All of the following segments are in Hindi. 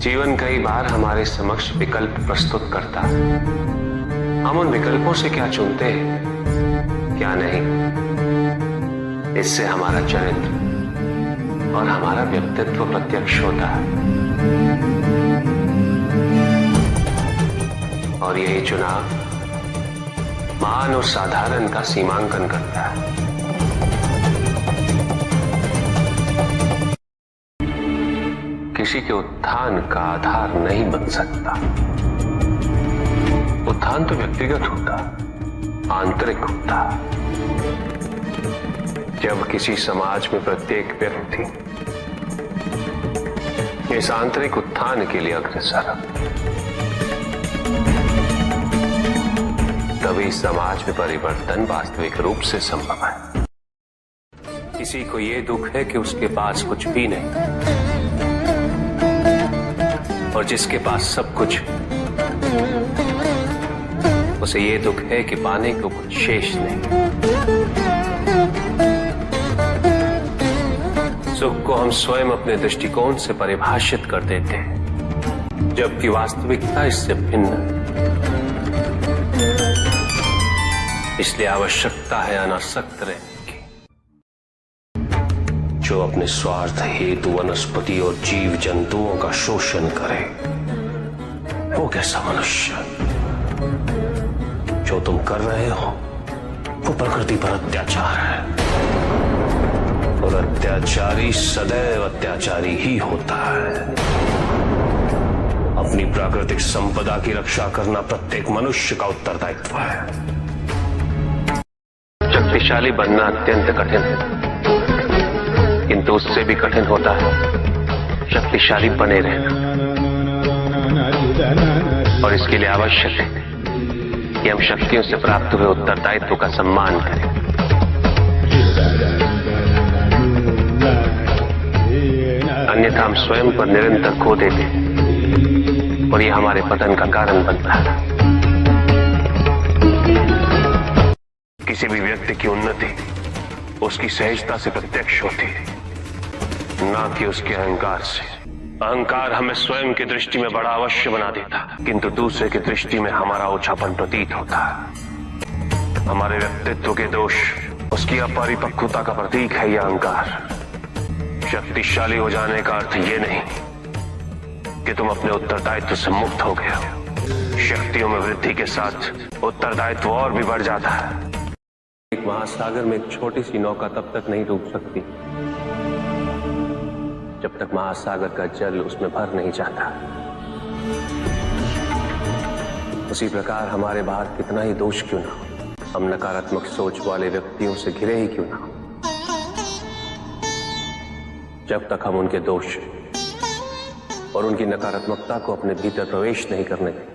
जीवन कई बार हमारे समक्ष विकल्प प्रस्तुत करता है। हम उन विकल्पों से क्या चुनते हैं, क्या नहीं, इससे हमारा चरित्र और हमारा व्यक्तित्व प्रत्यक्ष होता है। और यही चुनाव महान और साधारण का सीमांकन करता है। किसी के उत्थान का आधार नहीं बन सकता। उत्थान तो व्यक्तिगत होता, आंतरिक होता। जब किसी समाज में प्रत्येक व्यक्ति इस आंतरिक उत्थान के लिए अग्रसर है, तभी समाज में परिवर्तन वास्तविक रूप से संभव है। किसी को यह दुख है कि उसके पास कुछ भी नहीं, और जिसके पास सब कुछ, उसे ये दुख है कि पाने को कुछ शेष नहीं। सुख को हम स्वयं अपने दृष्टिकोण से परिभाषित कर देते हैं, जबकि वास्तविकता इससे भिन्न है। इसलिए आवश्यकता है अनासक्त रहने की। जो अपने स्वार्थ हेतु वनस्पति और जीव जंतुओं का शोषण करे, वो कैसा मनुष्य? जो तुम कर रहे हो वो प्रकृति पर अत्याचार है, और अत्याचारी सदैव अत्याचारी ही होता है। अपनी प्राकृतिक संपदा की रक्षा करना प्रत्येक मनुष्य का उत्तरदायित्व है। शक्तिशाली बनना अत्यंत कठिन है, किंतु उससे भी कठिन होता है शक्तिशाली बने रहना। और इसके लिए आवश्यक है कि हम शक्तियों से प्राप्त हुए उत्तरदायित्व का सम्मान करें। अन्यथा हम स्वयं पर निरंतर खो देते हैं, और यह हमारे पतन का कारण बनता है। किसी भी व्यक्ति की उन्नति उसकी सहजता से प्रत्यक्ष होती है, ना कि उसके अहंकार से। अहंकार हमें स्वयं की दृष्टि में बड़ा अवश्य बना देता, किंतु दूसरे की दृष्टि में हमारा ओछापन प्रतीत होता है। हमारे व्यक्तित्व के दोष उसकी अपरिपक्वता का प्रतीक है यह अहंकार। शक्तिशाली हो जाने का अर्थ ये नहीं कि तुम अपने उत्तरदायित्व से मुक्त हो गए हो। शक्तियों में वृद्धि के साथ उत्तरदायित्व और भी बढ़ जाता है। एक महासागर में एक छोटी सी नौका तब तक नहीं डूब सकती जब तक महासागर का जल उसमें भर नहीं जाता। उसी प्रकार हमारे बाहर कितना ही दोष क्यों ना हो, हम नकारात्मक सोच वाले व्यक्तियों से घिरे ही क्यों ना हो, जब तक हम उनके दोष और उनकी नकारात्मकता को अपने भीतर प्रवेश नहीं करने दें,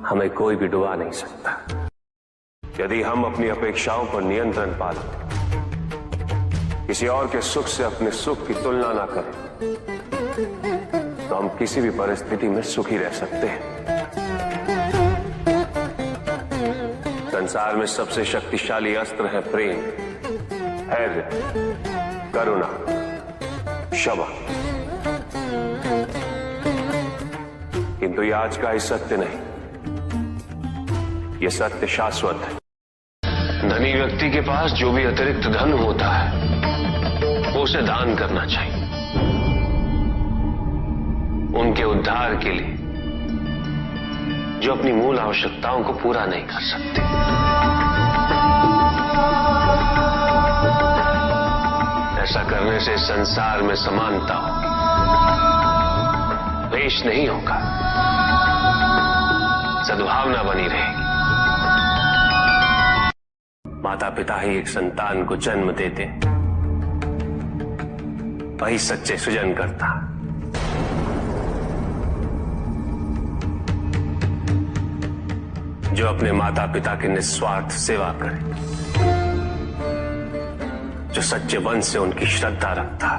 हमें कोई भी डुबा नहीं सकता। यदि हम अपनी अपेक्षाओं पर नियंत्रण पालें, किसी और के सुख से अपने सुख की तुलना ना करें, तो हम किसी भी परिस्थिति में सुखी रह सकते हैं। संसार में सबसे शक्तिशाली अस्त्र है प्रेम, धैर्य, करुणा, क्षमा। किंतु ये आज का ही सत्य नहीं, ये सत्य शाश्वत है। धनी व्यक्ति के पास जो भी अतिरिक्त धन होता है वो उसे दान करना चाहिए, उनके उद्धार के लिए जो अपनी मूल आवश्यकताओं को पूरा नहीं कर सकते। ऐसा करने से संसार में समानता होगी, द्वेष नहीं होगा, सद्भावना बनी रहेगी। माता पिता ही एक संतान को जन्म देते, वही सच्चे सृजन करता। जो अपने माता पिता की निस्वार्थ सेवा करे, जो सच्चे मन से उनकी श्रद्धा रखता,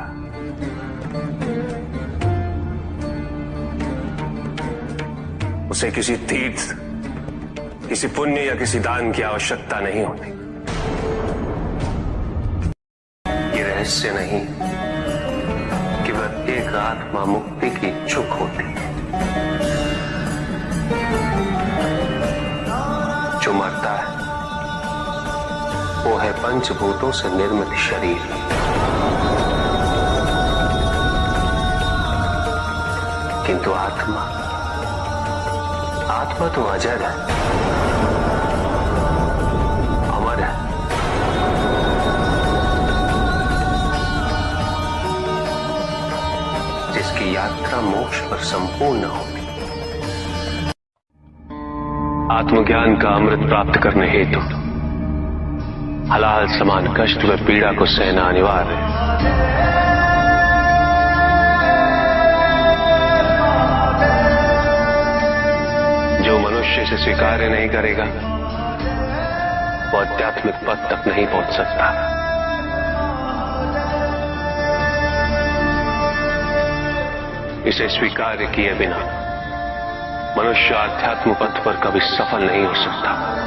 उसे किसी तीर्थ, किसी पुण्य या किसी दान की आवश्यकता नहीं होती। ये रहस्य नहीं कि प्रत्येक आत्मा मुक्ति की इच्छुक होती। जो मरता है वो है पंचभूतों से निर्मित शरीर। किंतु आत्मा तो अजर है, अमर है। जिसकी यात्रा मोक्ष पर संपूर्ण होगी। आत्मज्ञान का अमृत प्राप्त करने हेतु हलाल समान कष्ट व पीड़ा को सहना अनिवार्य है। जो मनुष्य इसे स्वीकार्य नहीं करेगा वो आध्यात्मिक पद तक नहीं पहुंच सकता। इसे स्वीकार्य किए बिना मनुष्य आध्यात्म पथ पर कभी सफल नहीं हो सकता।